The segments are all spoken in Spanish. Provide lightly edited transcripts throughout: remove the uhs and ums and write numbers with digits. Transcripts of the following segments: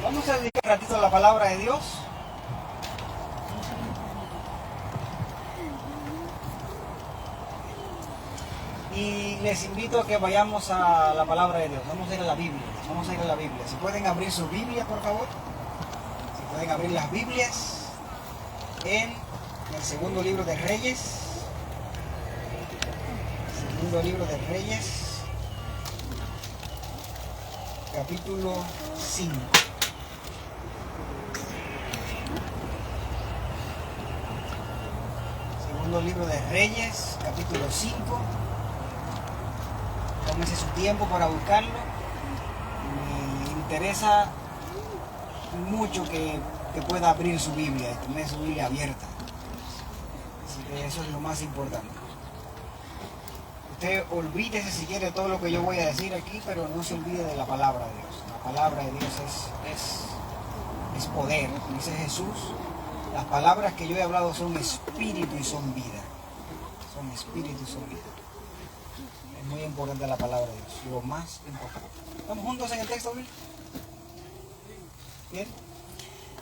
Vamos a dedicar un ratito a la palabra de Dios. Y les invito a que vayamos a la palabra de Dios. Vamos a ir a la Biblia. Vamos a ir a la Biblia. Si pueden abrir sus Biblias, por favor. Si pueden abrir las Biblias en el segundo libro de Reyes. Segundo libro de Reyes, capítulo 5. Segundo libro de Reyes, capítulo 5. Tómese su tiempo para buscarlo. Me interesa mucho que pueda abrir su Biblia, tener su Biblia abierta. Así que eso es lo más importante. Usted olvídese si quiere todo lo que yo voy a decir aquí, pero no se olvide de la palabra de Dios. La palabra de Dios es poder. Dice Jesús, las palabras que yo he hablado son espíritu y son vida. Son espíritu y son vida. Es muy importante la palabra de Dios, lo más importante. ¿Estamos juntos en el texto, Bill? ¿Bien?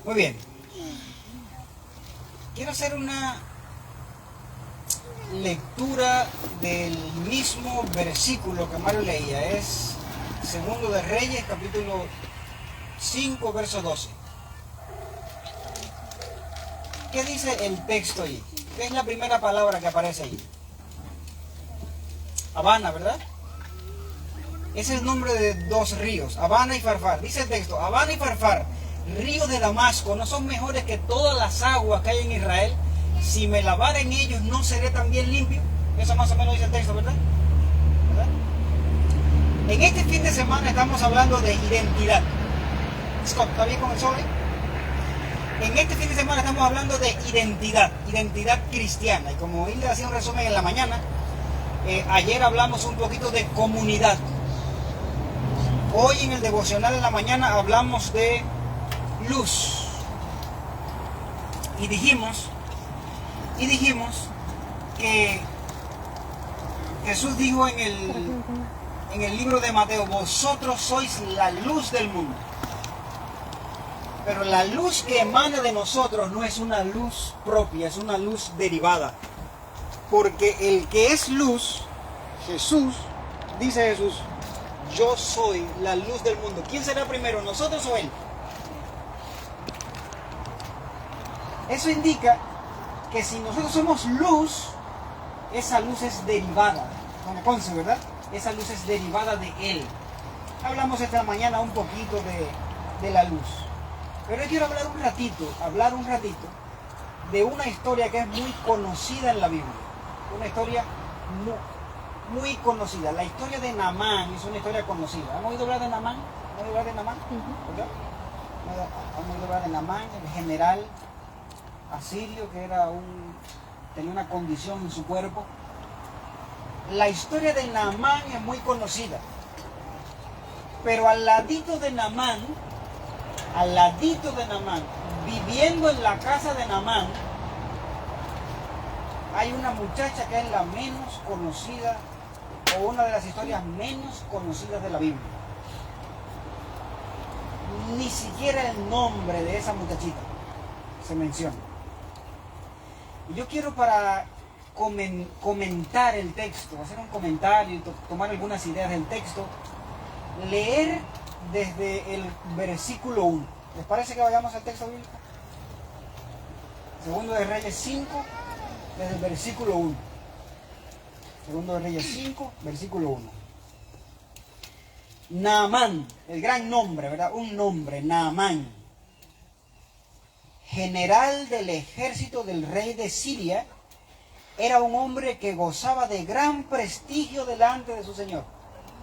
Muy bien. Quiero hacer una lectura del mismo versículo que Mario leía. Es Segundo de Reyes, capítulo 5, verso 12. ¿Qué dice el texto ahí? ¿Qué es la primera palabra que aparece ahí? Abana, ¿verdad? Es el nombre de dos ríos, Abana y Farfar. Dice el texto, Abana y Farfar, ríos de Damasco, ¿no son mejores que todas las aguas que hay en Israel? Si me lavara en ellos, ¿no seré también limpio? Eso más o menos dice el texto, ¿verdad? En este fin de semana estamos hablando de identidad. Scott, ¿está bien con el sol ahí? En este fin de semana estamos hablando de identidad cristiana. Y como Hilda hacía un resumen en la mañana, ayer hablamos un poquito de comunidad. Hoy en el devocional en la mañana hablamos de luz. Y dijimos que Jesús dijo en el libro de Mateo, vosotros sois la luz del mundo. Pero la luz que emana de nosotros no es una luz propia, es una luz derivada. Porque el que es luz, Jesús, dice Jesús, yo soy la luz del mundo. ¿Quién será primero, nosotros o Él? Eso indica que si nosotros somos luz, esa luz es derivada. ¿Conoce, verdad? Esa luz es derivada de Él. Hablamos esta mañana un poquito de la luz. Pero yo quiero hablar un ratito de una historia que es muy conocida en la Biblia. Una historia muy conocida. La historia de Naamán es una historia conocida. ¿Han oído hablar de Naamán? ¿Han oído hablar de Naamán? ¿Verdad? ¿Han oído hablar de Naamán, el general asirio que tenía una condición en su cuerpo? La historia de Naamán es muy conocida. Pero al ladito de Naamán, viviendo en la casa de Naamán, hay una muchacha que es la menos conocida, o una de las historias menos conocidas de la Biblia. Ni siquiera el nombre de esa muchachita se menciona. Y yo quiero, para comentar el texto, hacer un comentario y tomar algunas ideas del texto, leer desde el versículo 1. ¿Les parece que vayamos al texto bíblico? Segundo de Reyes 5, desde el versículo 1. Segundo de Reyes 5, versículo 1. Naamán, el gran nombre, ¿verdad? Un nombre, Naamán, general del ejército del rey de Siria, era un hombre que gozaba de gran prestigio delante de su señor.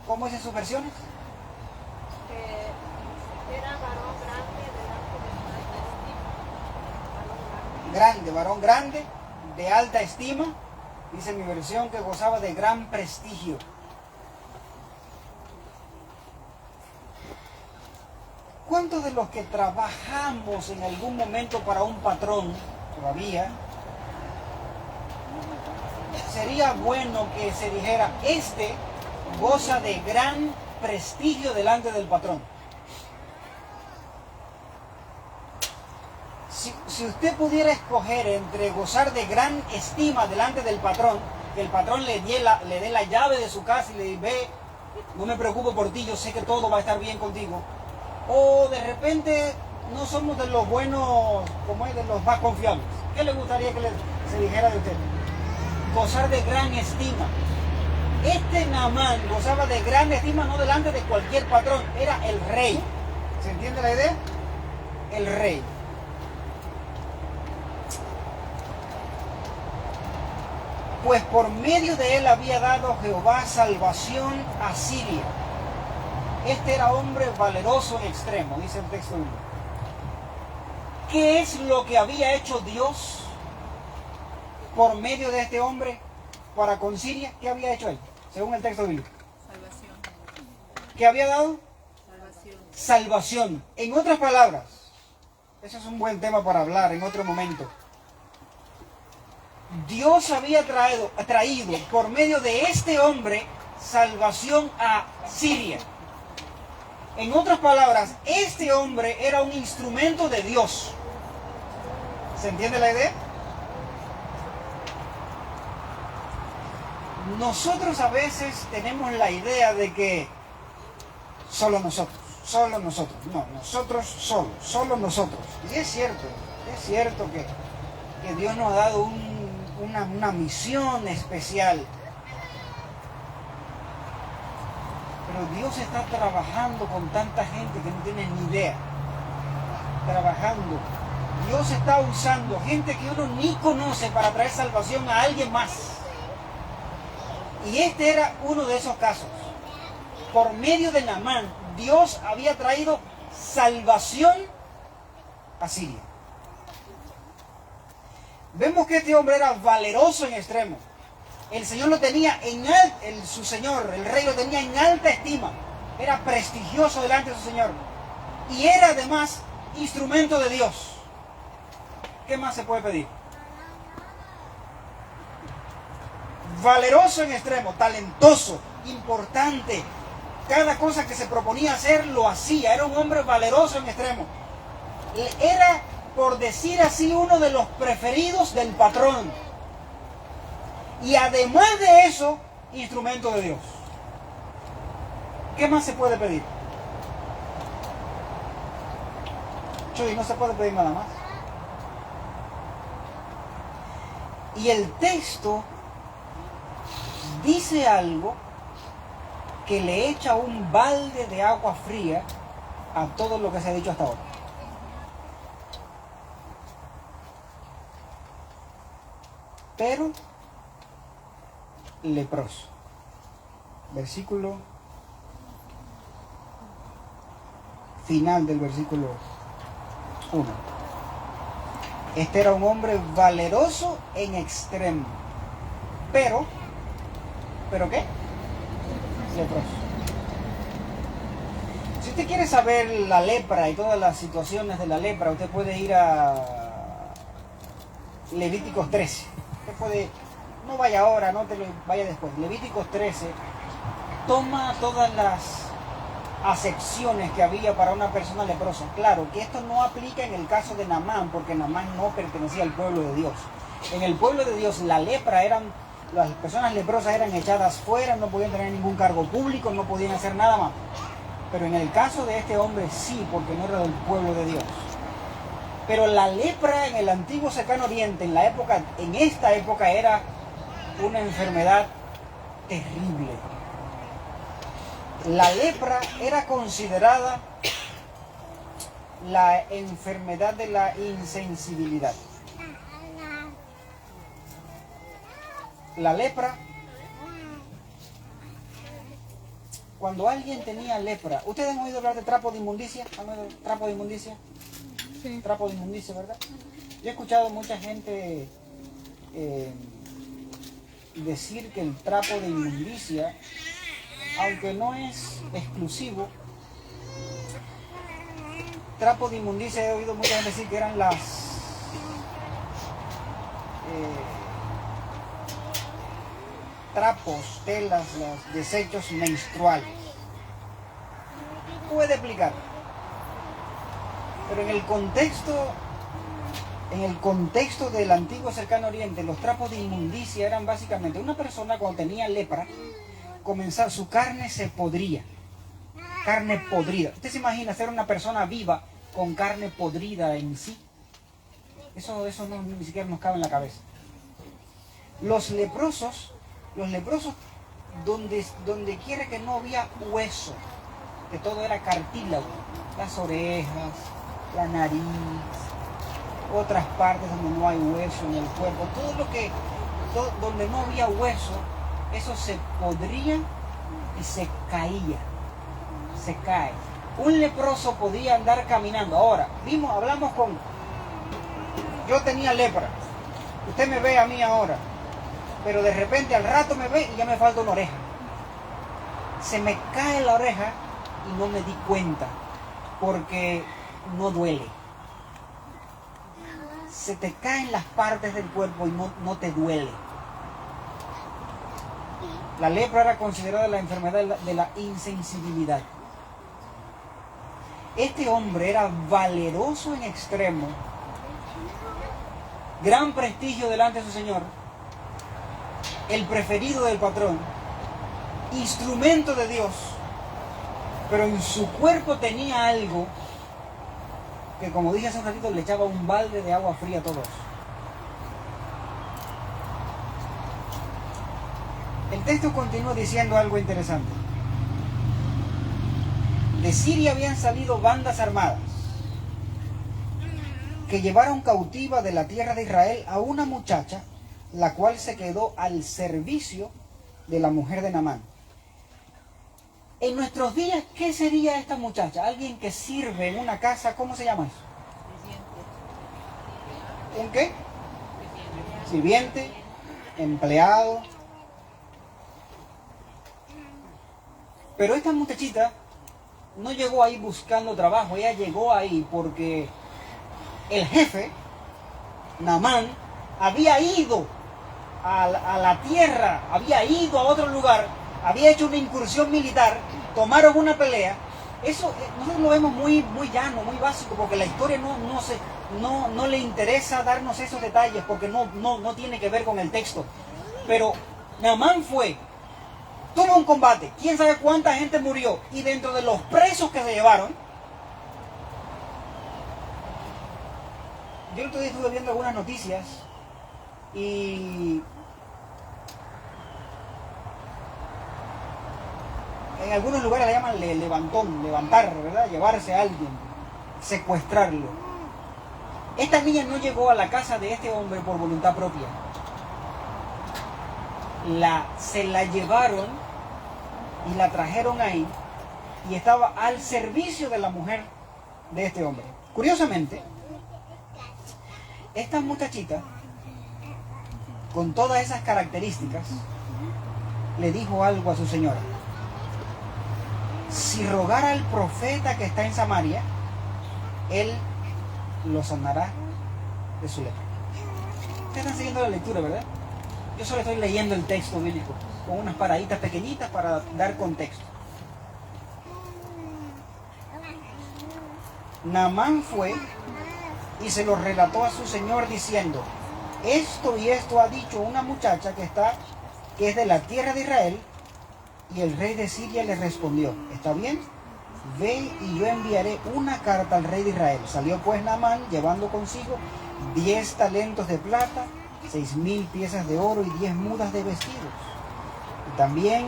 ¿Cómo es en sus versiones? Era varón grande delante de Grande, varón grande, de alta estima. Dice mi versión que gozaba de gran prestigio. ¿Cuántos de los que trabajamos en algún momento para un patrón, todavía, sería bueno que se dijera, este goza de gran prestigio delante del patrón? Si usted pudiera escoger entre gozar de gran estima delante del patrón, que el patrón le dé la llave de su casa y le diga, ve, no me preocupo por ti, yo sé que todo va a estar bien contigo, o de repente no somos de los buenos, como es, de los más confiables, ¿qué le gustaría que se dijera de usted? Gozar de gran estima. Este Naamán gozaba de gran estima no delante de cualquier patrón, era el rey. ¿Se entiende la idea? El rey. Pues por medio de él había dado Jehová salvación a Siria. Este era hombre valeroso en extremo, dice el texto 1. ¿Qué es lo que había hecho Dios por medio de este hombre para con Siria? ¿Qué había hecho él? Según el texto bíblico. Salvación. ¿Qué había dado? Salvación. Salvación. En otras palabras, ese es un buen tema para hablar en otro momento. Dios había traído por medio de este hombre salvación a Siria. En otras palabras, este hombre era un instrumento de Dios. ¿Se entiende la idea? Nosotros a veces tenemos la idea de que solo nosotros. No, nosotros solo nosotros. Y es cierto que Dios nos ha dado una misión especial. Pero Dios está trabajando con tanta gente que no tiene ni idea. Trabajando. Dios está usando gente que uno ni conoce para traer salvación a alguien más. Y este era uno de esos casos. Por medio de Naamán, Dios había traído salvación a Siria. Vemos que este hombre era valeroso en extremo. El Señor lo tenía su Señor, el rey lo tenía en alta estima. Era prestigioso delante de su Señor. Y era además instrumento de Dios. ¿Qué más se puede pedir? Valeroso en extremo, talentoso, importante. Cada cosa que se proponía hacer lo hacía. Era un hombre valeroso en extremo. Era, por decir así, uno de los preferidos del patrón. Y además de eso, instrumento de Dios. ¿Qué más se puede pedir? Chuy, no se puede pedir nada más. Y el texto dice algo que le echa un balde de agua fría a todo lo que se ha dicho hasta ahora. Pero leproso. Versículo final del versículo 1. Este era un hombre valeroso en extremo. ¿Pero qué? Leproso. Si usted quiere saber la lepra y todas las situaciones de la lepra, usted puede ir a Levíticos 13. Usted puede, no vaya ahora, no te lo vaya después. Levíticos 13 toma todas las acepciones que había para una persona leprosa. Claro que esto no aplica en el caso de Naamán, porque Naamán no pertenecía al pueblo de Dios. En el pueblo de Dios la lepra las personas leprosas eran echadas fuera, no podían tener ningún cargo público, no podían hacer nada más. Pero en el caso de este hombre sí, porque no era del pueblo de Dios. Pero la lepra en el antiguo cercano oriente, en esta época era una enfermedad terrible. La lepra era considerada la enfermedad de la insensibilidad. La lepra, cuando alguien tenía lepra, ¿ustedes han oído hablar de trapo de inmundicia? ¿Han oído trapo de inmundicia? Sí. Trapo de inmundicia, ¿verdad? Yo he escuchado mucha gente decir que el trapo de inmundicia, aunque no es exclusivo, trapo de inmundicia, he oído mucha gente decir que eran las trapos, telas, los desechos menstruales. Puede explicar. Pero en el contexto En el contexto del antiguo cercano oriente, los trapos de inmundicia eran básicamente una persona cuando tenía lepra, su carne se podría, carne podrida. ¿Usted se imagina ser una persona viva con carne podrida en sí? Eso no, ni siquiera nos cabe en la cabeza. Los leprosos, donde quiera que no había hueso, que todo era cartílago, las orejas, la nariz, otras partes donde no hay hueso en el cuerpo, donde no había hueso, eso se podría y se caía, se cae. Un leproso podía andar caminando. Ahora, yo tenía lepra, usted me ve a mí ahora, pero de repente al rato me ve y ya me falta una oreja. Se me cae la oreja y no me di cuenta, porque no duele. Se te caen las partes del cuerpo y no te duele. La lepra era considerada la enfermedad de la insensibilidad. Este hombre era valeroso en extremo, gran prestigio delante de su señor, el preferido del patrón, instrumento de Dios, pero en su cuerpo tenía algo que, como dije hace un ratito, le echaba un balde de agua fría a todos. El texto continúa diciendo algo interesante. De Siria habían salido bandas armadas que llevaron cautiva de la tierra de Israel a una muchacha, la cual se quedó al servicio de la mujer de Naamán. En nuestros días, ¿qué sería esta muchacha? Alguien que sirve en una casa, ¿cómo se llama eso? ¿Un qué? Sirviente, empleado. Pero esta muchachita no llegó ahí buscando trabajo, ella llegó ahí porque el jefe, Naamán, había ido a la tierra, había ido a otro lugar, había hecho una incursión militar, tomaron una pelea. Eso nosotros lo vemos muy llano, muy básico, porque la historia no le interesa darnos esos detalles, porque no tiene que ver con el texto. Pero Naamán tuvo un combate, quién sabe cuánta gente murió, y dentro de los presos que se llevaron, yo el otro día estuve viendo algunas noticias y en algunos lugares le llaman levantar, ¿verdad? Llevarse a alguien, secuestrarlo. Esta niña no llegó a la casa de este hombre por voluntad propia. Se la llevaron y la trajeron ahí y estaba al servicio de la mujer de este hombre. Curiosamente, esta muchachita, con todas esas características, le dijo algo a su señora. Si rogara al profeta que está en Samaria, él lo sanará de su lepra. Ustedes están siguiendo la lectura, ¿verdad? Yo solo estoy leyendo el texto bíblico con unas paraditas pequeñitas para dar contexto. Naamán fue y se lo relató a su señor diciendo: esto y esto ha dicho una muchacha que es de la tierra de Israel. Y el rey de Siria le respondió: está bien, ve y yo enviaré una carta al rey de Israel. Salió pues Naamán llevando consigo 10 talentos de plata, 6,000 piezas de oro y 10 mudas de vestidos. Y también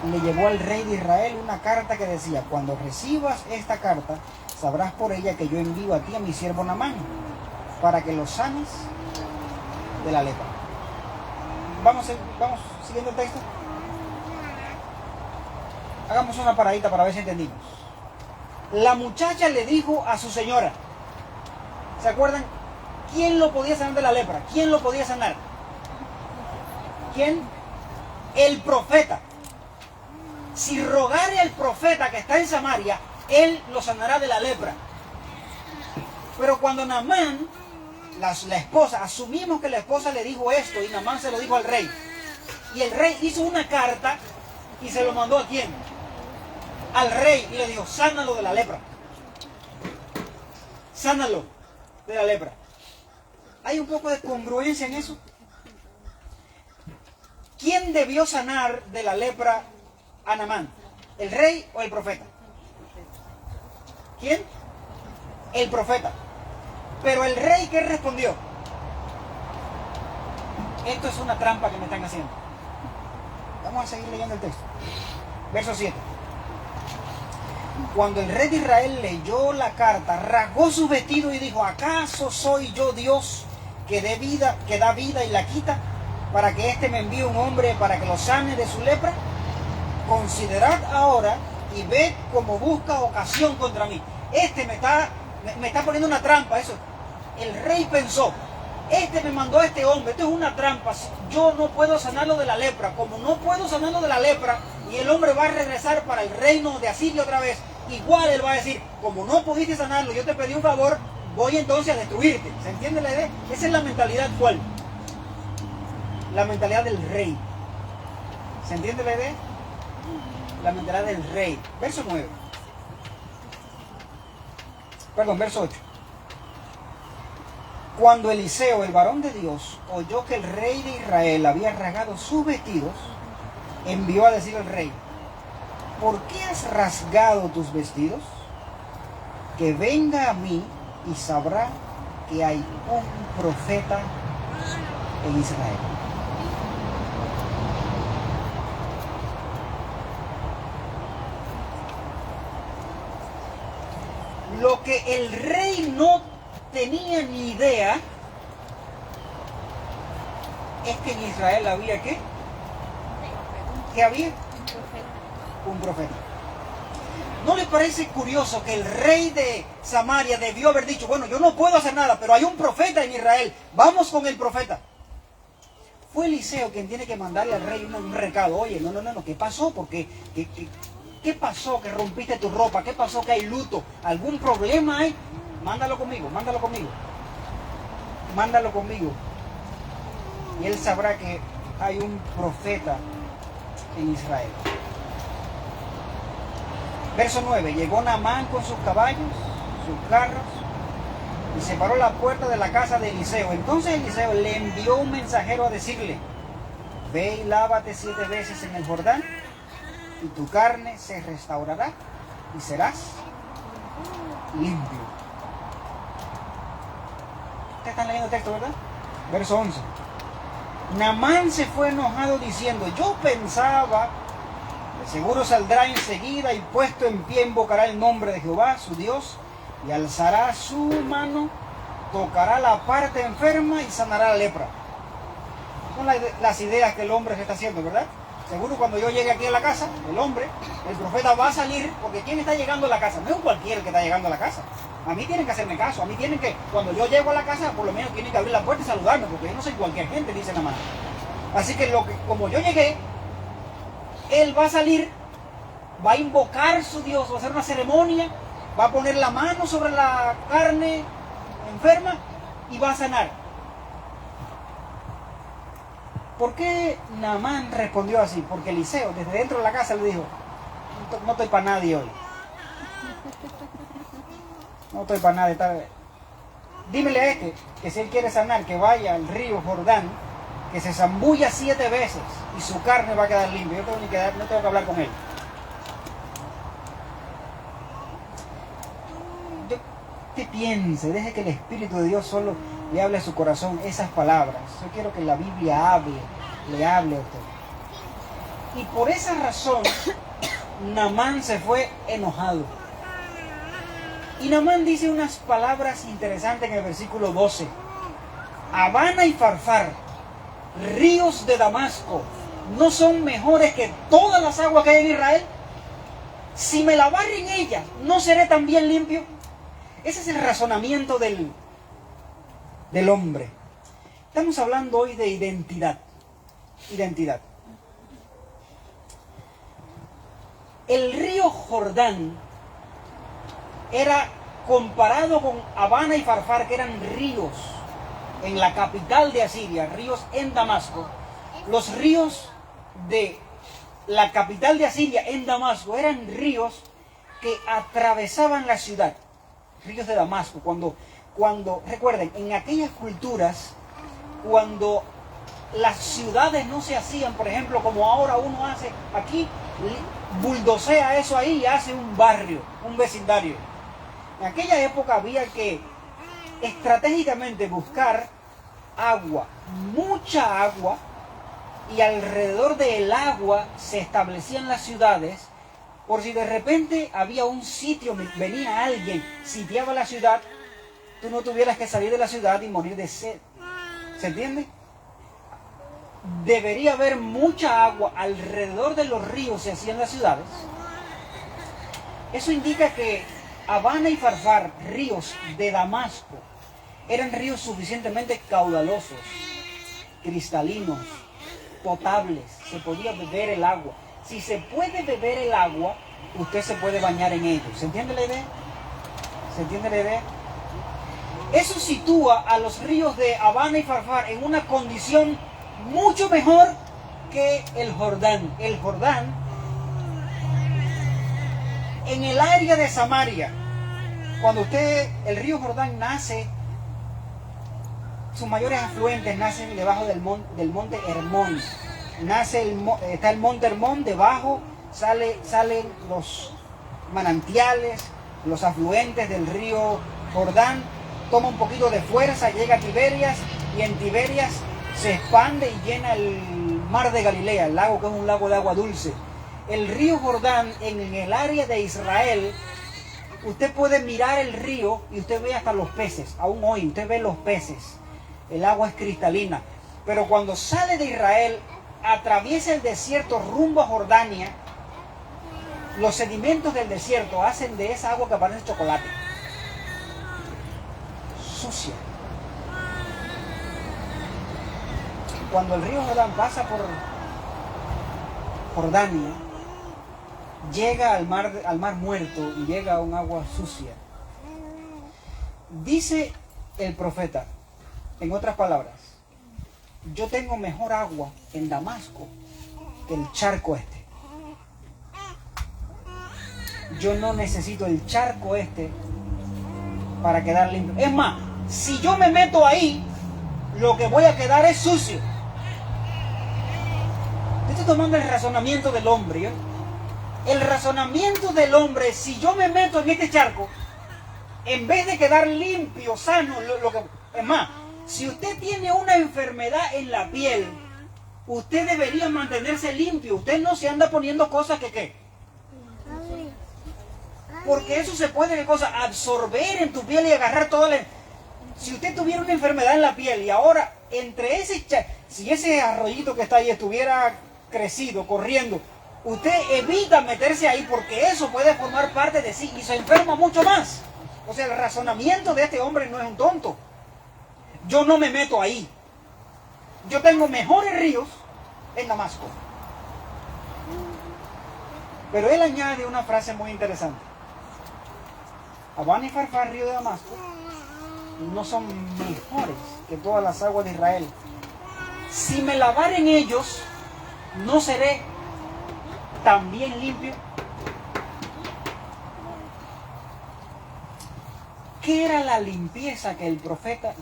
le llevó al rey de Israel una carta que decía: cuando recibas esta carta, sabrás por ella que yo envío a ti a mi siervo Naamán, para que lo sanes de la lepra. Vamos siguiendo el texto. Hagamos una paradita para ver si entendimos. La muchacha le dijo a su señora, ¿se acuerdan? ¿Quién lo podía sanar de la lepra? ¿Quién lo podía sanar? ¿Quién? El profeta. Si rogare al profeta que está en Samaria, él lo sanará de la lepra. Pero cuando Naamán, la esposa, asumimos que la esposa le dijo esto y Naamán se lo dijo al rey. Y el rey hizo una carta y se lo mandó ¿a quién? Al rey, y le dijo: sánalo de la lepra. Sánalo. de la lepra. ¿Hay un poco de congruencia en eso? ¿Quién debió sanar de la lepra a Naamán? ¿El rey o el profeta? ¿Quién? El profeta. Pero el rey, ¿qué respondió? Esto es una trampa que me están haciendo. Vamos a seguir leyendo el texto. Verso 7. Cuando el rey de Israel leyó la carta, rasgó su vestido y dijo: ¿acaso soy yo Dios que da vida y la quita, para que éste me envíe un hombre para que lo sane de su lepra? Considerad ahora y ved cómo busca ocasión contra mí. Este me está poniendo una trampa. Eso. El rey pensó: este me mandó a este hombre, esto es una trampa, yo no puedo sanarlo de la lepra. Como no puedo sanarlo de la lepra y el hombre va a regresar para el reino de Asiria otra vez, igual él va a decir: como no pudiste sanarlo, yo te pedí un favor, voy entonces a destruirte. ¿Se entiende la idea? Esa es la mentalidad. ¿Cuál? La mentalidad del rey. ¿Se entiende la idea? La mentalidad del rey. Verso 9. Perdón, verso 8. Cuando Eliseo, el varón de Dios, oyó que el rey de Israel había rasgado sus vestidos, envió a decir al rey: ¿por qué has rasgado tus vestidos? Que venga a mí y sabrá que hay un profeta en Israel. Lo que el rey no tenía ni idea es que en Israel había ¿qué? ¿Qué había? Un profeta. ¿No les parece curioso que el rey de Samaria debió haber dicho: bueno, yo no puedo hacer nada, pero hay un profeta en Israel, vamos con el profeta? Fue Eliseo quien tiene que mandarle al rey un recado: oye, no, ¿qué pasó? Porque ¿qué pasó que rompiste tu ropa? ¿Qué pasó que hay luto? ¿Algún problema hay? Mándalo conmigo. Y él sabrá que hay un profeta en Israel. Verso 9. Llegó Naamán con sus caballos, sus carros, y se paró a la puerta de la casa de Eliseo. Entonces Eliseo le envió un mensajero a decirle: ve y lávate 7 veces en el Jordán, y tu carne se restaurará y serás limpio. Ustedes están leyendo el texto, ¿verdad? Verso 11. Naamán se fue enojado diciendo: yo pensaba, de seguro saldrá enseguida y puesto en pie invocará el nombre de Jehová, su Dios, y alzará su mano, tocará la parte enferma y sanará la lepra. Son las ideas que el hombre se está haciendo, ¿verdad? Seguro cuando yo llegue aquí a la casa, el profeta va a salir, porque ¿quién está llegando a la casa? No es un cualquiera que está llegando a la casa. A mí tienen que hacerme caso, a mí tienen que, cuando yo llego a la casa, por lo menos tienen que abrir la puerta y saludarme, porque yo no soy cualquier gente, dice Naamán. Así que como yo llegué, él va a salir, va a invocar a su Dios, va a hacer una ceremonia, va a poner la mano sobre la carne enferma y va a sanar. ¿Por qué Naamán respondió así? Porque Eliseo desde dentro de la casa le dijo: no estoy para nadie hoy. No estoy para nadie. Dímele a este que si él quiere sanar, que vaya al río Jordán, que se zambulla 7 veces y su carne va a quedar limpia. Yo no tengo que hablar con él. Que piense, deje que el Espíritu de Dios solo le hable a su corazón esas palabras. Yo quiero que la Biblia le hable a usted. Y por esa razón, Naamán se fue enojado. Y Naamán dice unas palabras interesantes en el versículo 12. Habana y Farfar, ríos de Damasco, ¿no son mejores que todas las aguas que hay en Israel? Si me lavare en ellas, ¿no seré también limpio? Ese es el razonamiento del hombre. Estamos hablando hoy de identidad. Identidad. El río Jordán era comparado con Habana y Farfar, que eran ríos en la capital de Asiria, ríos en Damasco. Los ríos de la capital de Asiria en Damasco eran ríos que atravesaban la ciudad. Ríos de Damasco. Cuando cuando, recuerden, en aquellas culturas, cuando las ciudades no se hacían, por ejemplo, como ahora uno hace aquí, buldosea eso ahí y hace un barrio, un vecindario. En aquella época había que estratégicamente buscar agua, mucha agua, y alrededor del agua se establecían las ciudades, por si de repente había un sitio, venía alguien, sitiaba la ciudad, tú no tuvieras que salir de la ciudad y morir de sed. ¿Se entiende? Debería haber mucha agua alrededor de los ríos, se hacían las ciudades. Eso indica que Abana y Farfar, ríos de Damasco, eran ríos suficientemente caudalosos, cristalinos, potables, se podía beber el agua. Si se puede beber el agua, usted se puede bañar en ellos. ¿Se entiende la idea? ¿Se entiende la idea? Eso sitúa a los ríos de Abana y Farfar en una condición mucho mejor que el Jordán. El Jordán, en el área de Samaria, cuando el río Jordán nace, sus mayores afluentes nacen debajo del monte Hermón. Está el monte Hermón, debajo salen los manantiales, los afluentes del río Jordán, toma un poquito de fuerza, llega a Tiberias, y en Tiberias se expande y llena el mar de Galilea, el lago que es un lago de agua dulce. El río Jordán, en el área de Israel, usted puede mirar el río y usted ve hasta los peces. Aún hoy usted ve los peces. El agua es cristalina. Pero cuando sale de Israel, atraviesa el desierto rumbo a Jordania, los sedimentos del desierto hacen de esa agua que parece chocolate. Sucia. Cuando el río Jordán pasa por Jordania, llega al mar Muerto y llega a un agua sucia. Dice el profeta, en otras palabras, yo tengo mejor agua en Damasco que el charco este. Yo no necesito el charco este para quedar limpio. Es más, si yo me meto ahí, lo que voy a quedar es sucio. Yo estoy tomando el razonamiento del hombre, ¿yo? El razonamiento del hombre, si yo me meto en este charco, en vez de quedar limpio, sano, es más, si usted tiene una enfermedad en la piel, usted debería mantenerse limpio. Usted no se anda poniendo cosas que ¿qué? Porque eso se puede, ¿qué cosa? Absorber en tu piel y agarrar toda la... Si usted tuviera una enfermedad en la piel y ahora, entre si ese arroyito que está ahí estuviera crecido, corriendo, usted evita meterse ahí porque eso puede formar parte de sí y se enferma mucho más. O sea, el razonamiento de este hombre no es un tonto. Yo no me meto ahí. Yo tengo mejores ríos en Damasco. Pero él añade una frase muy interesante. Abana y Farfar, río de Damasco, no son mejores que todas las aguas de Israel. Si me lavare en ellos, ¿no seré también limpio? ¿Qué era la limpieza que el profeta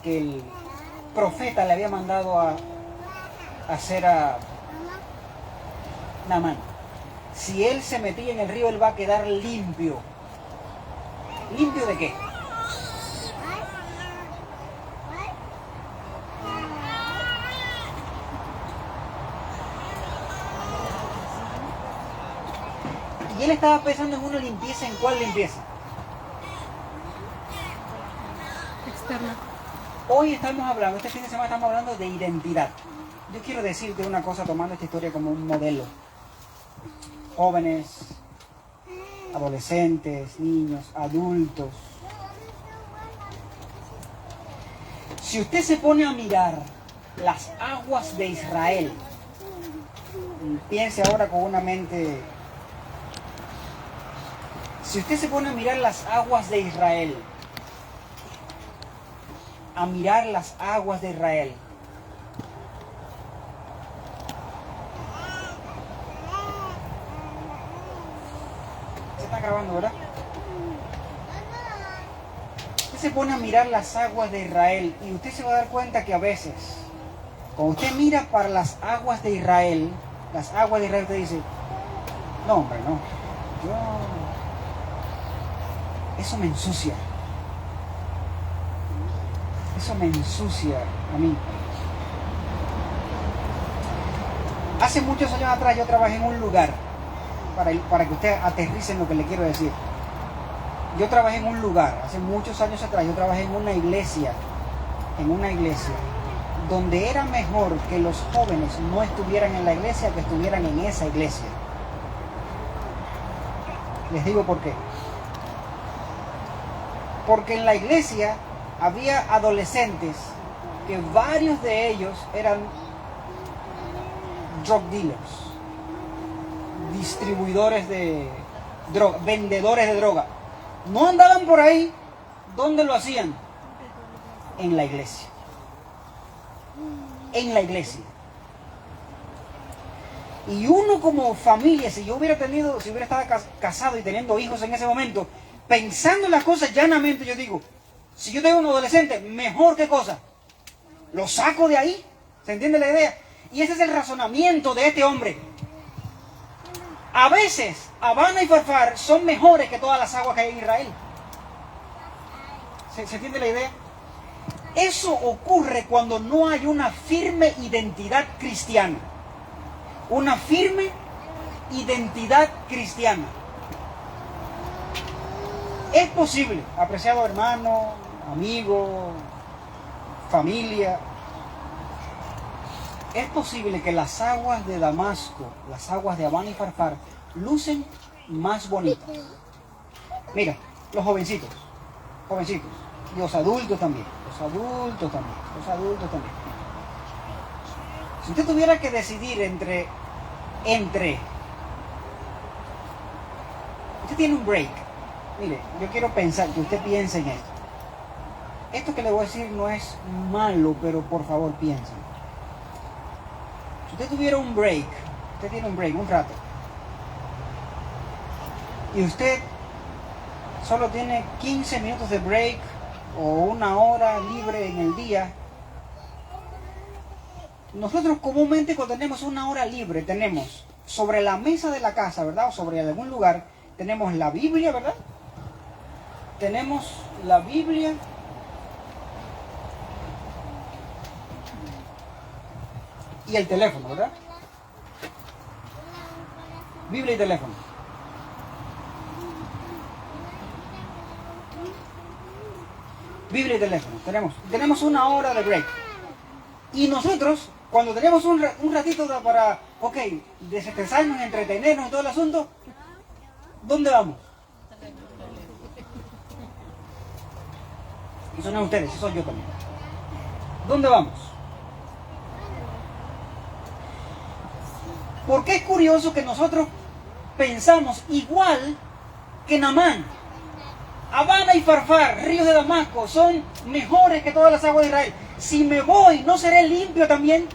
le había mandado a hacer a Naamán? Si él se metía en el río, él va a quedar limpio. ¿Limpio de qué? Y él estaba pensando en una limpieza. ¿En cuál limpieza? Externa. Hoy estamos hablando, este fin de semana estamos hablando de identidad. Yo quiero decirte una cosa tomando esta historia como un modelo. Jóvenes, adolescentes, niños, adultos. Si usted se pone a mirar las aguas de Israel, y piense ahora con una mente... Si usted se pone a mirar las aguas de Israel, se está grabando, ¿verdad? Usted se pone a mirar las aguas de Israel y usted se va a dar cuenta que a veces, cuando usted mira para las aguas de Israel, usted dice, no hombre, no, eso me ensucia. Eso me ensucia a mí. Hace muchos años atrás yo trabajé en un lugar, para que usted aterrice en lo que le quiero decir. Yo trabajé en un lugar, hace muchos años atrás, yo trabajé en una iglesia, donde era mejor que los jóvenes no estuvieran en la iglesia que estuvieran en esa iglesia. Les digo por qué. Porque en la iglesia había adolescentes que varios de ellos eran drug dealers, distribuidores de droga, vendedores de droga. No andaban por ahí. ¿Dónde lo hacían? En la iglesia. En la iglesia. Y uno como familia, si hubiera estado casado y teniendo hijos en ese momento, pensando en las cosas llanamente, yo digo, si yo tengo un adolescente, mejor que cosa, lo saco de ahí. ¿Se entiende la idea? Y ese es el razonamiento de este hombre. A veces, Habana y Farfar son mejores que todas las aguas que hay en Israel. ¿Se entiende la idea? Eso ocurre cuando no hay una firme identidad cristiana. Una firme identidad cristiana. Es posible, apreciado hermano, amigo, familia, es posible que las aguas de Damasco, las aguas de Habana y Farfar, lucen más bonitas. Mira, los jovencitos, y los adultos también. Si usted tuviera que decidir entre usted tiene un break. Mire, yo quiero pensar, que usted piense en esto. Esto que le voy a decir no es malo, pero por favor piensen. Si usted tuviera un break, usted tiene un break, un rato, y usted solo tiene 15 minutos de break o una hora libre en el día. Nosotros comúnmente cuando tenemos una hora libre, tenemos sobre la mesa de la casa, ¿verdad? O sobre algún lugar, tenemos la Biblia, ¿verdad? Tenemos la Biblia y el teléfono, ¿verdad? Biblia y teléfono. Biblia y teléfono. Tenemos una hora de break. Y nosotros, cuando tenemos un ratito para, desestresarnos, entretenernos y todo el asunto, ¿dónde vamos? Eso no es ustedes, eso soy yo también. ¿Dónde vamos? Porque es curioso que nosotros pensamos igual que Naamán. Habana y Farfar, ríos de Damasco, son mejores que todas las aguas de Israel. Si me voy, ¿no seré limpio también?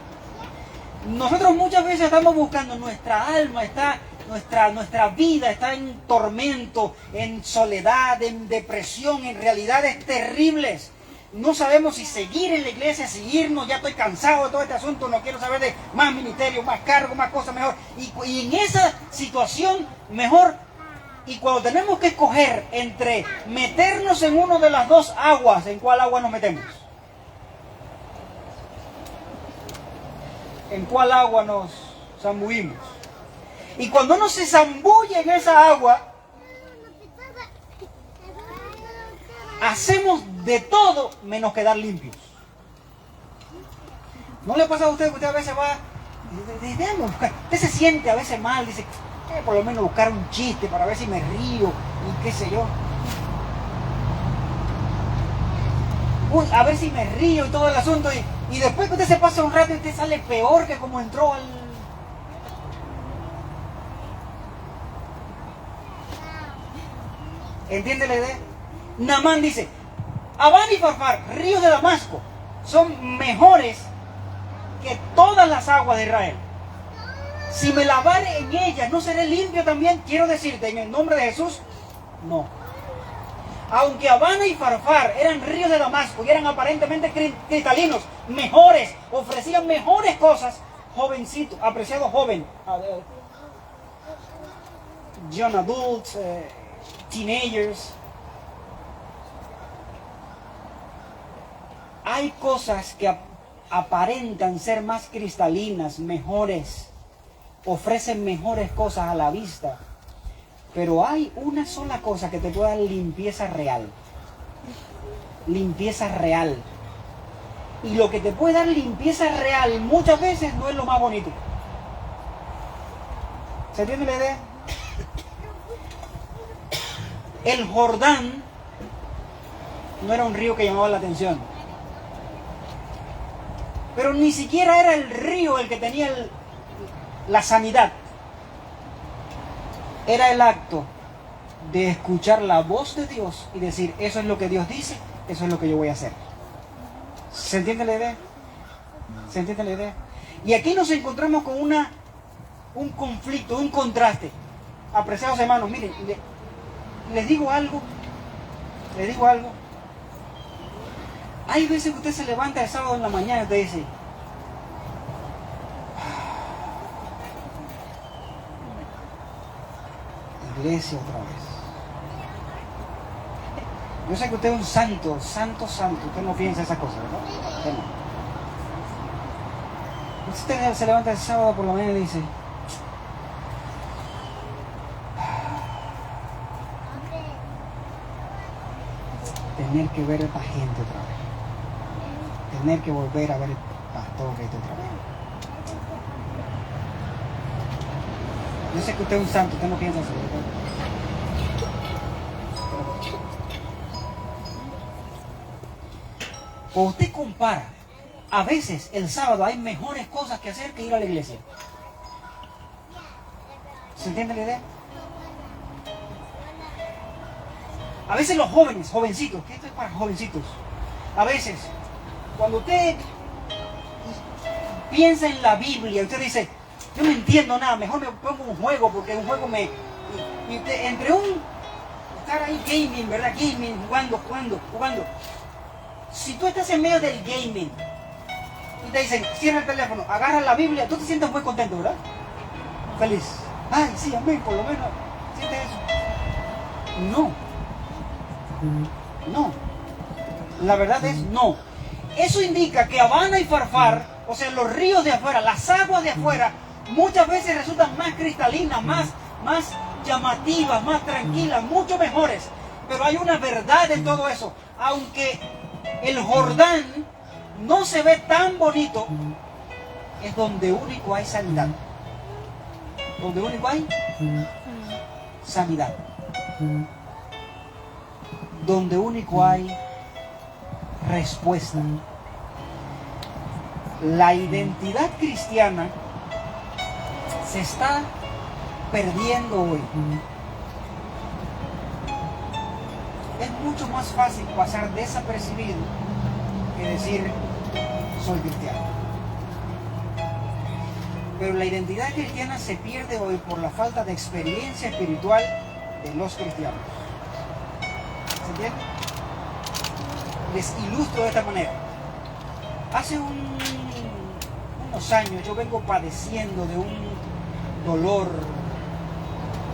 Nosotros muchas veces estamos buscando, nuestra alma nuestra vida está en tormento, en soledad, en depresión, en realidades terribles. No sabemos si seguir en la iglesia, si irnos, ya estoy cansado de todo este asunto, no quiero saber de más ministerio, más cargo, más cosas, mejor. Y en esa situación, mejor. Y cuando tenemos que escoger entre meternos en una de las dos aguas, ¿en cuál agua nos metemos? ¿En cuál agua nos zambullimos? Y cuando uno se zambulle en esa agua, hacemos de todo menos quedar limpios. ¿No le pasa a usted que usted a veces va, usted se siente a veces mal, dice, por lo menos buscar un chiste para ver si me río y qué sé yo? A ver si me río y todo el asunto, y después que usted se pasa un rato y usted sale peor que como entró al... ¿Entiende la idea? Naamán dice, Habana y Farfar, ríos de Damasco, son mejores que todas las aguas de Israel. Si me lavare en ellas, ¿no seré limpio también? Quiero decirte, en el nombre de Jesús, no. Aunque Habana y Farfar eran ríos de Damasco y eran aparentemente cristalinos, mejores, ofrecían mejores cosas, jovencito, apreciado joven, young adults, teenagers. Hay cosas que aparentan ser más cristalinas, mejores, ofrecen mejores cosas a la vista. Pero hay una sola cosa que te puede dar limpieza real. Limpieza real. Y lo que te puede dar limpieza real muchas veces no es lo más bonito. ¿Se entiende la idea? El Jordán no era un río que llamaba la atención. Pero ni siquiera era el río el que tenía la sanidad. Era el acto de escuchar la voz de Dios y decir, eso es lo que Dios dice, eso es lo que yo voy a hacer. ¿Se entiende la idea? ¿Se entiende la idea? Y aquí nos encontramos con un conflicto, un contraste. Apreciados hermanos, miren, les digo algo. Hay veces que usted se levanta el sábado en la mañana y usted dice, iglesia otra vez. Yo sé que usted es un santo. Usted no piensa esas cosas, ¿verdad? Usted se levanta el sábado por la mañana y dice, tener que ver a esta gente otra vez. Tener que volver a ver el pastor otra vez. Yo sé que usted es un santo, usted no piensa así, ¿verdad? Cuando usted compara, a veces el sábado hay mejores cosas que hacer que ir a la iglesia. ¿Se entiende la idea? A veces los jóvenes, jovencitos, que esto es para jovencitos, a veces, cuando usted piensa en la Biblia, usted dice, yo no entiendo nada, mejor me pongo un juego, porque un juego me... Y usted, entre estar ahí gaming, ¿verdad? Gaming, jugando. Si tú estás en medio del gaming, y te dicen, cierra el teléfono, agarra la Biblia, tú te sientes muy contento, ¿verdad? Feliz. Ay, sí, amén, por lo menos, ¿sientes eso? No. La verdad es no. Eso indica que Habana y Farfar, o sea, los ríos de afuera, las aguas de afuera, muchas veces resultan más cristalinas, más llamativas, más tranquilas, mucho mejores. Pero hay una verdad en todo eso. Aunque el Jordán no se ve tan bonito, es donde único hay sanidad. Donde único hay sanidad. Donde único hay respuesta. La identidad cristiana se está perdiendo hoy. Es mucho más fácil pasar desapercibido que decir soy cristiano. Pero la identidad cristiana se pierde hoy por la falta de experiencia espiritual de los cristianos. ¿Se entiende? Les ilustro de esta manera. Hace unos años yo vengo padeciendo de un dolor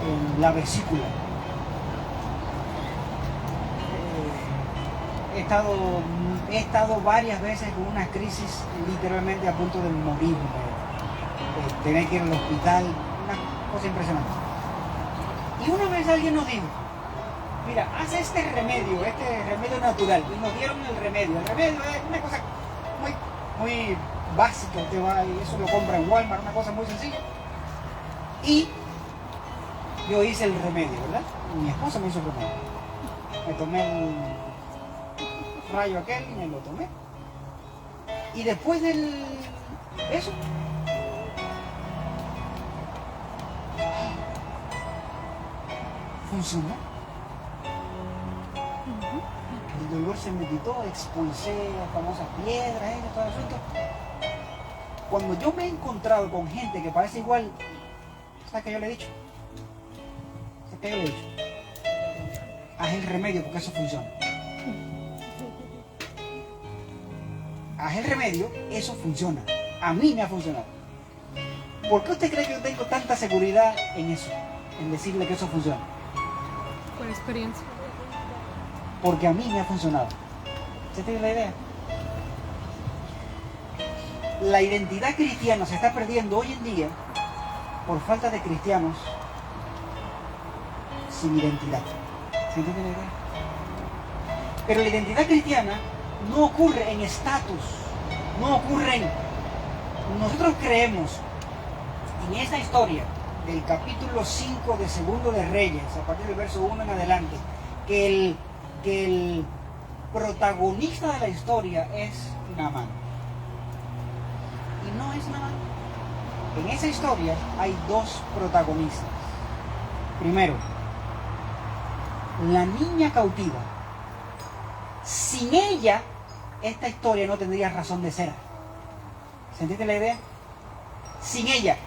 en la vesícula. He estado varias veces con una crisis literalmente a punto de morirme. Tener que ir al hospital, una cosa impresionante. Y una vez alguien nos dijo, mira, haz este remedio natural. Y nos dieron el remedio. El remedio es una cosa muy básica. Usted va y eso lo compra en Walmart, una cosa muy sencilla. Y yo hice el remedio, ¿verdad? Mi esposa me hizo el remedio. Me tomé el rayo aquel y me lo tomé. Y después eso, funcionó. El dolor se me quitó, expulsé las famosas piedras, todo el asunto. Cuando yo me he encontrado con gente que parece igual, ¿sabes qué yo le he dicho? ¿Sabes qué yo le he dicho? haz el remedio porque eso funciona. Haz el remedio, eso funciona. A mí me ha funcionado. ¿Por qué usted cree que yo tengo tanta seguridad en eso? En decirle que eso funciona. Por experiencia. Porque a mí me ha funcionado. ¿Usted tiene la idea? La identidad cristiana se está perdiendo hoy en día por falta de cristianos sin identidad. ¿Se entiende la idea? Pero la identidad cristiana no ocurre en estatus, no ocurre en... Nosotros creemos en esta historia del capítulo 5 de Segundo de Reyes, a partir del verso 1 en adelante, que el protagonista de la historia es Naamán. Y no es Naamán. En esa historia hay dos protagonistas. Primero, la niña cautiva. Sin ella, esta historia no tendría razón de ser. ¿Se entiende la idea? Sin ella.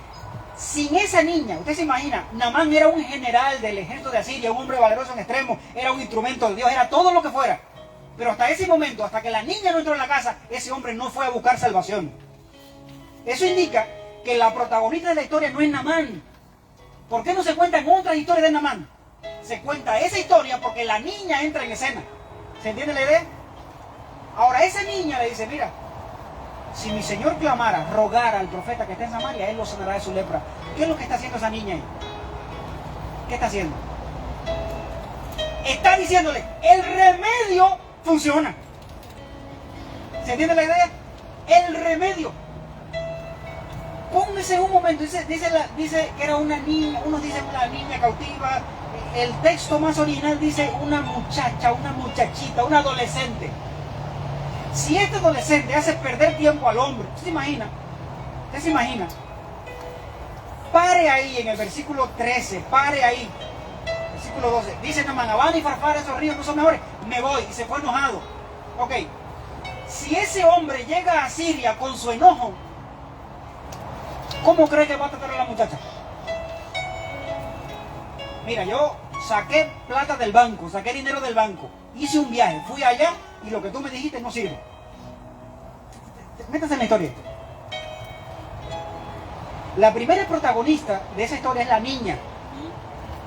Sin esa niña, usted se imagina, Naamán era un general del ejército de Asiria, un hombre valeroso en extremo, era un instrumento de Dios, era todo lo que fuera. Pero hasta ese momento, hasta que la niña no entró en la casa, ese hombre no fue a buscar salvación. Eso indica que la protagonista de la historia no es Naamán. ¿Por qué no se cuentan otras historias de Naamán? Se cuenta esa historia porque la niña entra en escena. ¿Se entiende la idea? Ahora esa niña le dice, mira, si mi señor clamara, rogara al profeta que está en Samaria, él lo sanará de su lepra. ¿Qué es lo que está haciendo esa niña ahí? ¿Qué está haciendo? Está diciéndole, el remedio funciona. ¿Se entiende la idea? El remedio. Póngase en un momento, dice que era una niña, unos dicen una niña cautiva, el texto más original dice una muchacha, una muchachita, una adolescente. Si este adolescente hace perder tiempo al hombre, ¿usted se imagina? ¿Usted se imagina? Pare ahí en el versículo 13, pare ahí. Versículo 12. Dice Naamán, Abana y Farfara, esos ríos no son mejores. Me voy. Y se fue enojado. Ok. Si ese hombre llega a Siria con su enojo, ¿cómo cree que va a tratar a la muchacha? Mira, yo saqué plata del banco, saqué dinero del banco, hice un viaje, fui allá y lo que tú me dijiste no sirve. Métase en la historia. La primera protagonista de esa historia es la niña.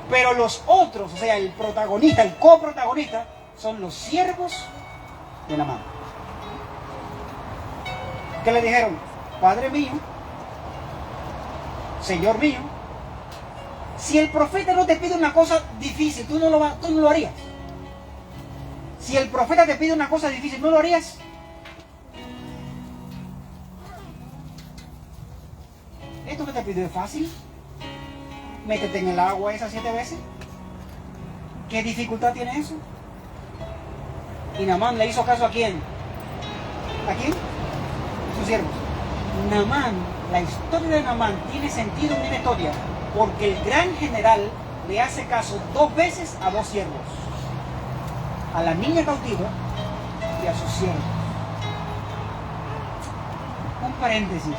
Pero los otros, o sea, el protagonista, el coprotagonista, son los siervos de Naamán. ¿Qué le dijeron? Padre mío, Señor mío, si el profeta no te pide una cosa difícil, tú no lo harías. Si el profeta te pide una cosa difícil, ¿no lo harías? ¿Esto que te pidió es fácil? Métete en el agua esas 7 veces. ¿Qué dificultad tiene eso? Y Naamán le hizo caso ¿a quién? ¿A quién? Sus siervos. Naamán, la historia de Naamán tiene sentido en una historia porque el gran general le hace caso 2 veces a 2 siervos. A la niña cautiva y a sus siervos. Un paréntesis.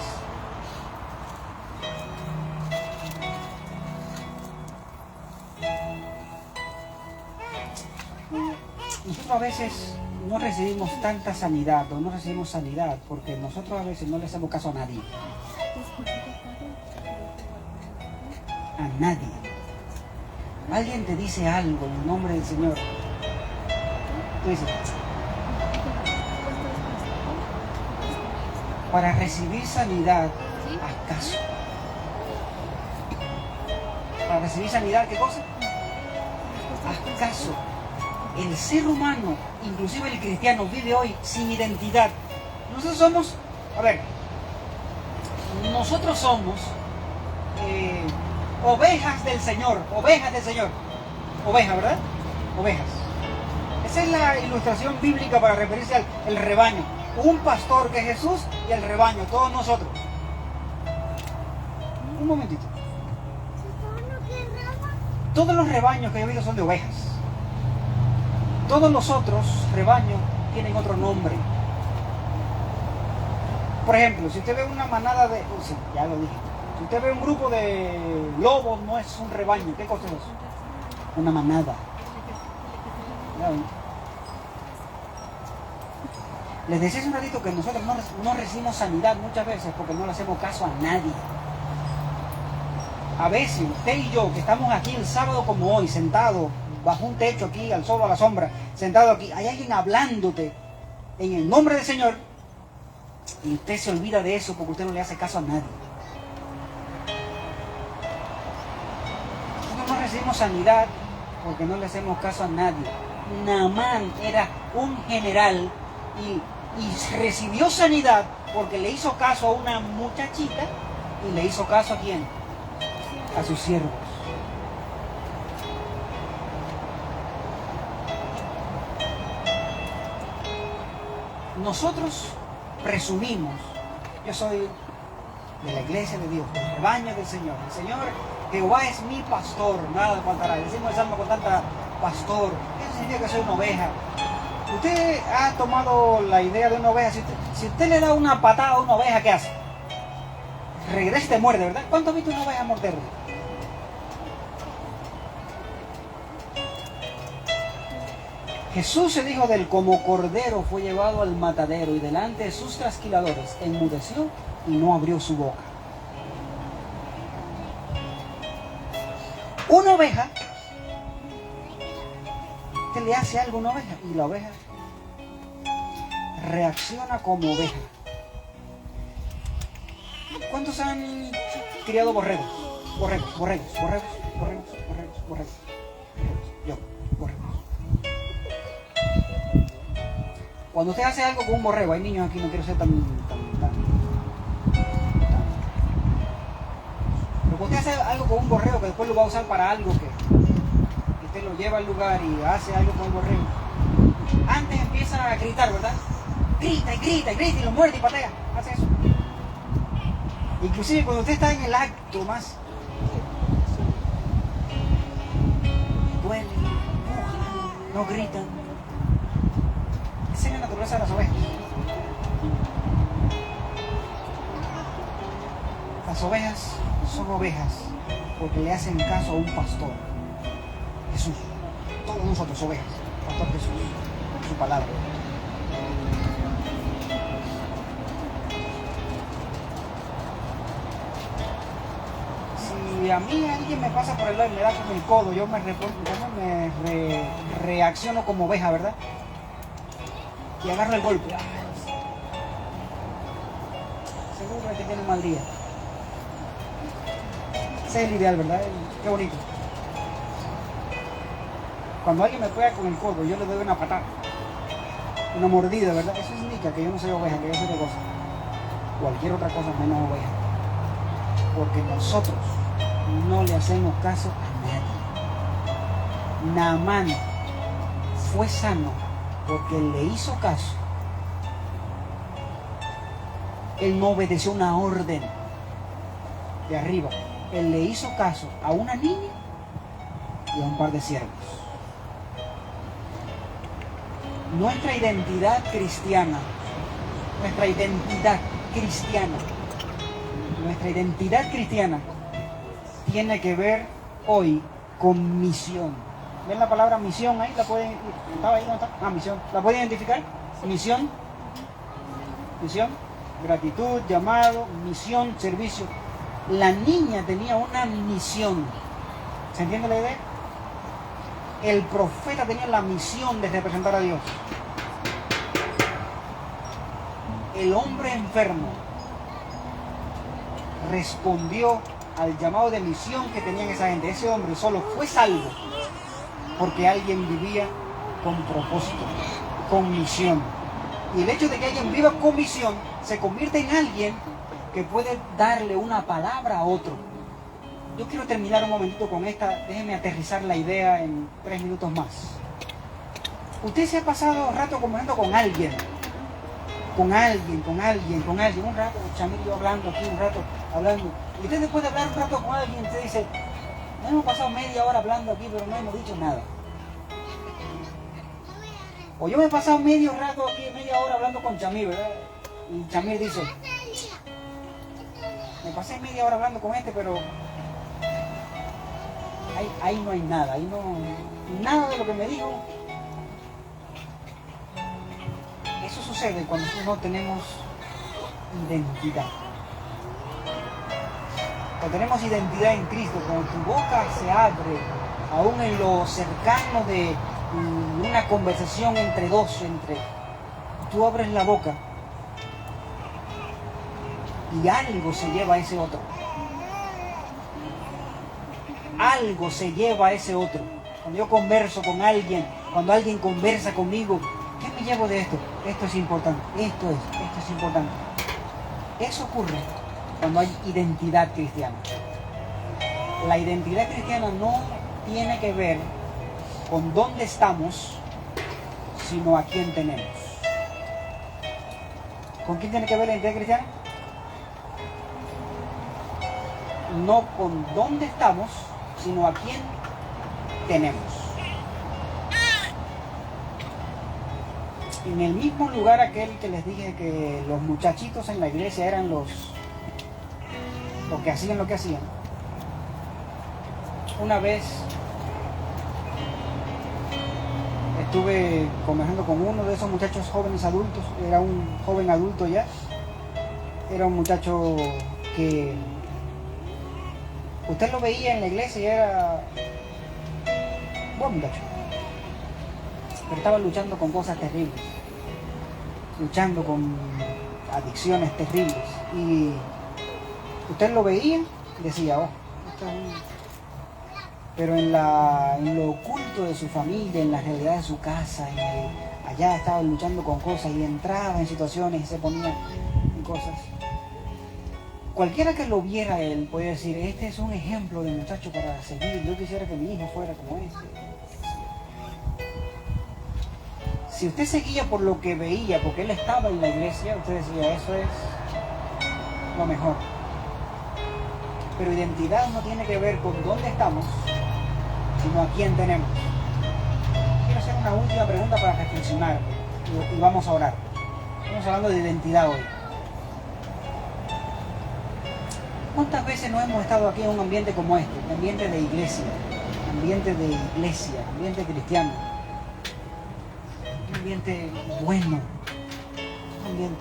Nosotros a veces no recibimos tanta sanidad o no recibimos sanidad porque nosotros a veces no le hacemos caso a nadie. A nadie. Alguien te dice algo en el nombre del Señor. Tú dices, para recibir sanidad, haz caso. Para recibir sanidad, ¿qué cosa? Haz caso. El ser humano, inclusive el cristiano, vive hoy sin identidad. Nosotros somos, nosotros somos ovejas del Señor, ovejas del Señor. Ovejas, ¿verdad? Ovejas. Esa es la ilustración bíblica para referirse al rebaño. Un pastor que es Jesús y el rebaño, todos nosotros. Un momentito. Todos los rebaños que he oído son de ovejas. Todos los otros rebaños tienen otro nombre. Por ejemplo, si usted ve una manada de... sí, ya lo dije. Si usted ve un grupo de lobos, no es un rebaño. ¿Qué cosa es eso? Una manada. ¿saben? Les decía hace un ratito que nosotros no recibimos sanidad muchas veces porque no le hacemos caso a nadie. A veces usted y yo, que estamos aquí el sábado como hoy, sentados bajo un techo aquí, al sol o a la sombra, sentado aquí, hay alguien hablándote en el nombre del Señor y usted se olvida de eso porque usted no le hace caso a nadie. Nosotros no recibimos sanidad porque no le hacemos caso a nadie. Naamán era un general y recibió sanidad porque le hizo caso a una muchachita y le hizo caso a quién, a sus siervos. Nosotros presumimos, yo soy de la iglesia de Dios, del rebaño del Señor. El Señor Jehová es mi pastor, nada faltará. Decimos el salmo con tanta pastor. Eso significa que soy una oveja. Usted ha tomado la idea de una oveja. Si usted le da una patada a una oveja, ¿qué hace? Regresa y te muerde, ¿verdad? ¿Cuánto ha visto una oveja morderle? Jesús se dijo de él, como cordero fue llevado al matadero y delante de sus trasquiladores enmudeció y no abrió su boca. Una oveja, que le hace algo a una oveja y la oveja reacciona como oveja. ¿Cuántos han criado borregos? Borregos. Yo, borregos. Cuando usted hace algo con un borrego, hay niños aquí, no quiero ser tan. Pero cuando usted hace algo con un borrego que después lo va a usar para algo que usted lo lleva al lugar y hace algo con el borrego, antes empieza a gritar, ¿verdad? Grita y lo muerde y patea. Hace eso. Inclusive cuando usted está en el acto más, duele, empujan, no gritan. Esa es la naturaleza de las ovejas. Las ovejas son ovejas porque le hacen caso a un pastor. Jesús. Todos nosotros ovejas. Pastor Jesús. Su palabra. Si a mí alguien me pasa por el lado y me da con el codo, yo me reacciono como oveja, ¿verdad? Y agarro el golpe. Seguro es que tiene un mal día. Ese es el ideal, ¿verdad? Qué bonito. Cuando alguien me pega con el codo, yo le doy una patada, una mordida, ¿verdad? Eso indica que yo no soy oveja, que yo soy otra cosa. Cualquier otra cosa menos oveja. Porque nosotros no le hacemos caso a nadie. Naamán fue sano porque le hizo caso. Él no obedeció una orden de arriba. Él le hizo caso a una niña y a un par de siervos. Nuestra identidad cristiana tiene que ver hoy con misión. ¿Ven la palabra misión ahí? ¿La pueden? ¿Estaba ahí? ¿Dónde está? Misión. ¿La pueden identificar? Misión, gratitud, llamado, misión, servicio. La niña tenía una misión. ¿Se entiende la idea? El profeta tenía la misión de representar a Dios. El hombre enfermo respondió al llamado de misión que tenían esa gente. Ese hombre solo fue salvo porque alguien vivía con propósito, con misión. Y el hecho de que alguien viva con misión se convierte en alguien que puede darle una palabra a otro. Yo quiero terminar un momentito con esta, déjeme aterrizar la idea en 3 minutos más. Usted se ha pasado un rato conversando con alguien, un rato, Chamil y yo hablando aquí, un rato hablando. Y usted después de hablar un rato con alguien, usted dice, no hemos pasado media hora hablando aquí, pero no hemos dicho nada. O yo me he pasado media hora hablando con Chamil, ¿verdad? Y Chamil dice, me pasé media hora hablando con este, pero ahí no hay nada, nada de lo que me dijo Eso sucede cuando nosotros no tenemos identidad. Cuando tenemos identidad en Cristo, cuando tu boca se abre, aún en lo cercano de una conversación entre dos, tú abres la boca y algo se lleva a ese otro. Algo se lleva a ese otro. Cuando yo converso con alguien, cuando alguien conversa conmigo, ¿qué me llevo de esto? Esto es importante, esto es importante. Eso ocurre cuando hay identidad cristiana. La identidad cristiana no tiene que ver con dónde estamos, sino a quién tenemos. ¿Con quién tiene que ver la identidad cristiana? No con dónde estamos, sino a quién tenemos. En el mismo lugar aquel que les dije que los muchachitos en la iglesia eran los que hacían lo que hacían. Una vez estuve conversando con uno de esos muchachos jóvenes adultos, era un joven adulto ya, era un muchacho que usted lo veía en la iglesia y era buen muchacho, pero estaba luchando con cosas terribles, luchando con adicciones terribles, y usted lo veía y decía, oh, esto es un... Pero en lo oculto de su familia, en la realidad de su casa, allá estaba luchando con cosas y entraba en situaciones y se ponía en cosas. Cualquiera que lo viera él puede decir, este es un ejemplo de muchacho para seguir, yo quisiera que mi hijo fuera como este. Si usted seguía por lo que veía, porque él estaba en la iglesia, usted decía, eso es lo mejor. Pero identidad no tiene que ver con dónde estamos, sino a quién tenemos. Quiero hacer una última pregunta para reflexionar y vamos a orar. Estamos hablando de identidad hoy. ¿Cuántas veces no hemos estado aquí en un ambiente como este? Un ambiente de iglesia, ambiente cristiano, un ambiente bueno, un ambiente...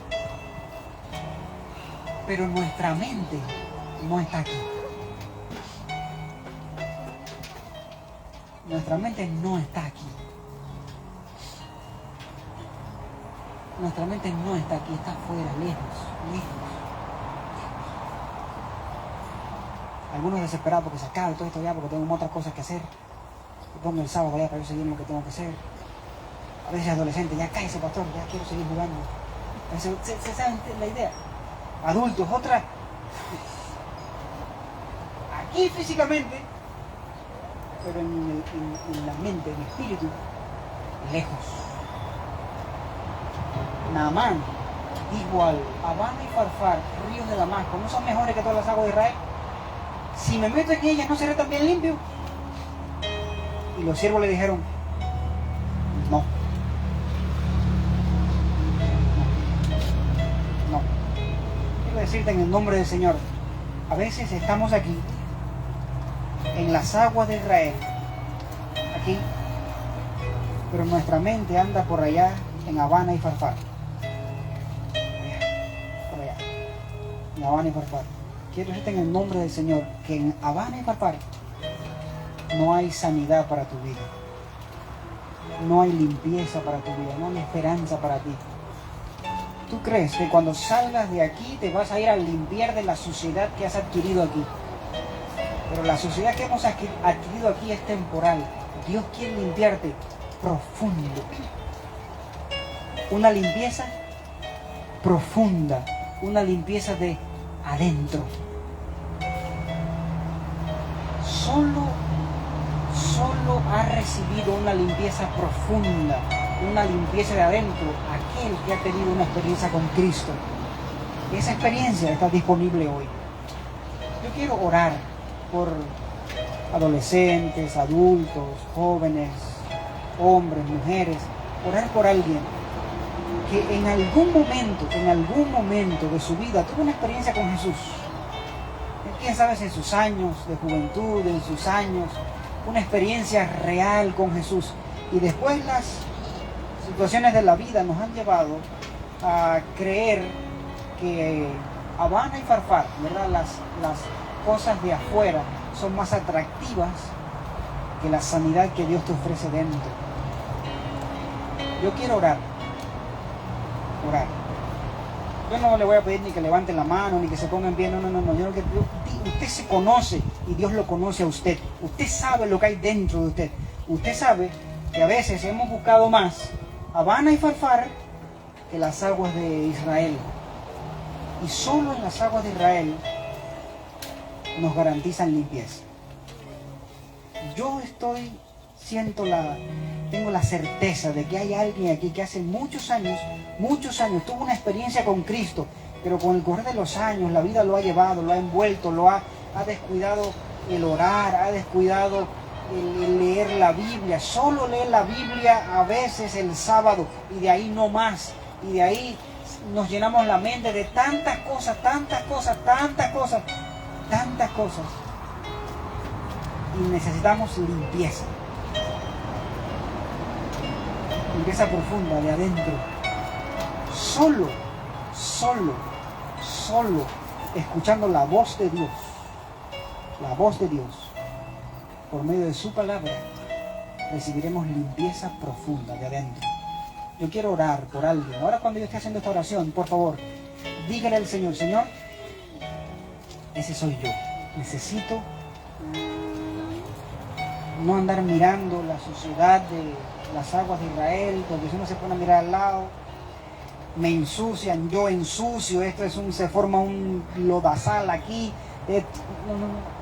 Pero nuestra mente no está aquí. Nuestra mente no está aquí. Nuestra mente no está aquí, está afuera, lejos. Algunos desesperados porque se acabe todo esto ya, porque tengo otras cosas que hacer. Me pongo el sábado ya para yo seguir lo que tengo que hacer. A veces adolescentes, ya cállese pastor, ya quiero seguir jugando. ¿Se saben la idea? Adultos, otra. Aquí físicamente, pero en la mente, en el espíritu, lejos. Naamán dijo al Abana y Farfar, ríos de Damasco, ¿no son mejores que todas las aguas de Israel? Si me meto en ellas, ¿no seré también limpio? Y los siervos le dijeron, no. Quiero decirte en el nombre del Señor, a veces estamos aquí, en las aguas de Israel, aquí, pero nuestra mente anda por allá en Habana y Farfar. Por allá, en Habana y Farfar. Quiero decirte en el nombre del Señor que en Habana y Farfar no hay sanidad para tu vida, no hay limpieza para tu vida, no hay esperanza para ti. ¿Tú crees que cuando salgas de aquí te vas a ir a limpiar de la suciedad que has adquirido aquí? Pero la suciedad que hemos adquirido aquí es temporal. Dios quiere limpiarte profundo. Una limpieza profunda, una limpieza de adentro. Solo ha recibido una limpieza profunda, una limpieza de adentro, aquel que ha tenido una experiencia con Cristo. Esa experiencia está disponible hoy. Yo quiero orar por adolescentes, adultos, jóvenes, hombres, mujeres, orar por alguien que en algún momento de su vida tuvo una experiencia con Jesús. Quién sabe si en sus años de juventud, en sus años, una experiencia real con Jesús. Y después situaciones de la vida nos han llevado a creer que Habana y Farfar, ¿verdad? Las cosas de afuera son más atractivas que la sanidad que Dios te ofrece dentro. Yo quiero orar. Yo no le voy a pedir ni que levante la mano, ni que se ponga en pie, no. Usted se conoce y Dios lo conoce a usted. Usted sabe lo que hay dentro de usted. Usted sabe que a veces hemos buscado más Habana y Farfar que las aguas de Israel. Y solo en las aguas de Israel nos garantizan limpieza. Yo tengo la certeza de que hay alguien aquí que hace muchos años, tuvo una experiencia con Cristo, pero con el correr de los años, la vida lo ha llevado, lo ha envuelto, ha descuidado el orar, ha descuidado el leer la Biblia, solo lee la Biblia a veces el sábado y de ahí no más, y de ahí nos llenamos la mente de tantas cosas, y necesitamos limpieza profunda de adentro, solo escuchando la voz de Dios, por medio de su palabra, recibiremos limpieza profunda de adentro. Yo quiero orar por alguien. Ahora cuando yo esté haciendo esta oración, por favor, dígale al Señor, Señor, ese soy yo. Necesito no andar mirando la suciedad de las aguas de Israel, porque si uno se pone a mirar al lado, me ensucian, yo ensucio, se forma un lodazal aquí. No.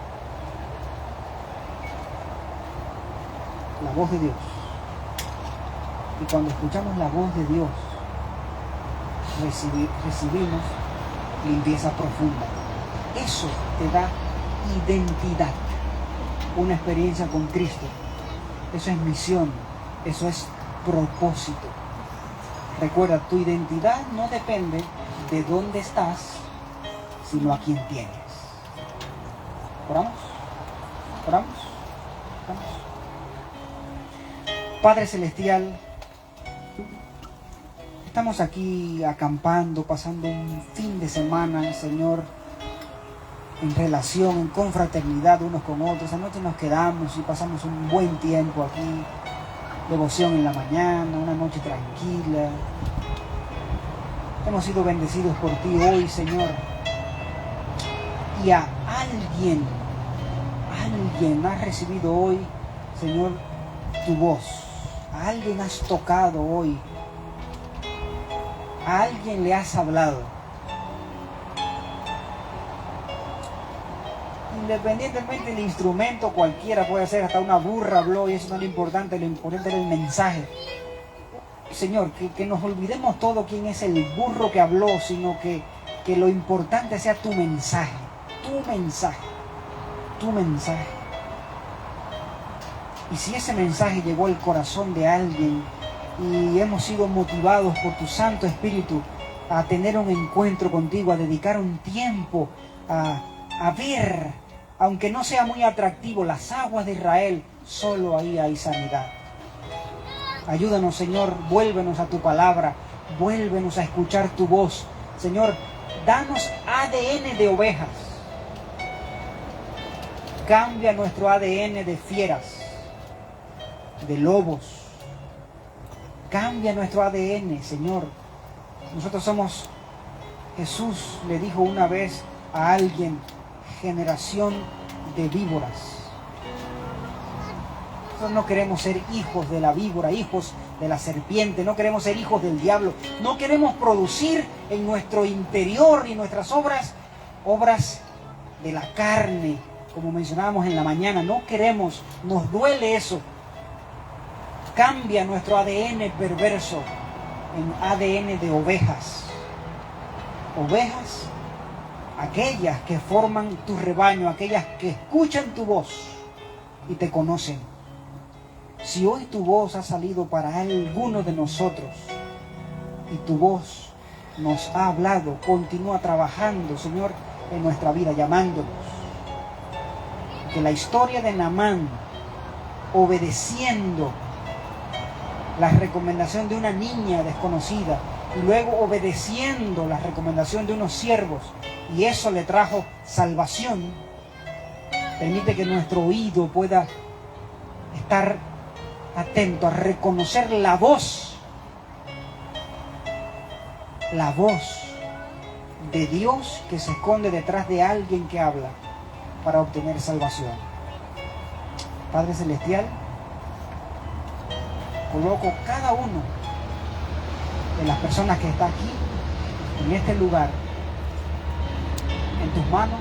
La voz de Dios. Y cuando escuchamos la voz de Dios, recibimos limpieza profunda. Eso te da identidad. Una experiencia con Cristo. Eso es misión. Eso es propósito. Recuerda, tu identidad no depende de dónde estás, sino a quién tienes. ¿Oramos? Padre Celestial, estamos aquí acampando, pasando un fin de semana, Señor, en relación, en confraternidad unos con otros. Anoche nos quedamos y pasamos un buen tiempo aquí, devoción en la mañana, una noche tranquila. Hemos sido bendecidos por ti hoy, Señor. Y a alguien has recibido hoy, Señor, tu voz. A alguien has tocado hoy. A alguien le has hablado. Independientemente del instrumento, cualquiera puede ser, hasta una burra habló, y eso no es lo importante era el mensaje. Señor, que nos olvidemos todo quién es el burro que habló, sino que lo importante sea tu mensaje. Y si ese mensaje llegó al corazón de alguien y hemos sido motivados por tu Santo Espíritu a tener un encuentro contigo, a dedicar un tiempo a ver, aunque no sea muy atractivo, las aguas de Israel, solo ahí hay sanidad. Ayúdanos, Señor, vuélvenos a tu palabra, vuélvenos a escuchar tu voz. Señor, danos ADN de ovejas. Cambia nuestro ADN de fieras, de lobos. Cambia nuestro ADN, Señor. Nosotros somos, Jesús le dijo una vez a alguien, generación de víboras. Nosotros no queremos ser hijos de la víbora, hijos de la serpiente, no queremos ser hijos del diablo, no queremos producir en nuestro interior y nuestras obras de la carne, como mencionábamos en la mañana. No queremos, nos duele eso. Cambia nuestro ADN perverso en ADN de ovejas. Ovejas, aquellas que forman tu rebaño, aquellas que escuchan tu voz y te conocen. Si hoy tu voz ha salido para alguno de nosotros y tu voz nos ha hablado, continúa trabajando, Señor, en nuestra vida, llamándonos. Que la historia de Naamán, obedeciendo la recomendación de una niña desconocida y luego obedeciendo la recomendación de unos siervos, y eso le trajo salvación, permite que nuestro oído pueda estar atento a reconocer la voz de Dios que se esconde detrás de alguien que habla para obtener salvación. Padre Celestial, coloco cada uno de las personas que está aquí, en este lugar, en tus manos,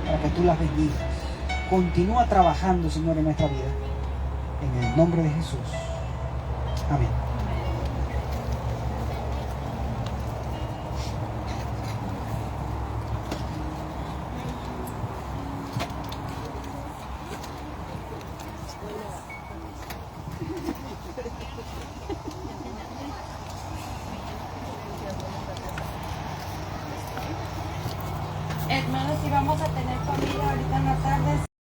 para que tú las bendigas. Continúa trabajando, Señor, en nuestra vida. En el nombre de Jesús. Amén. Hermanos, y vamos a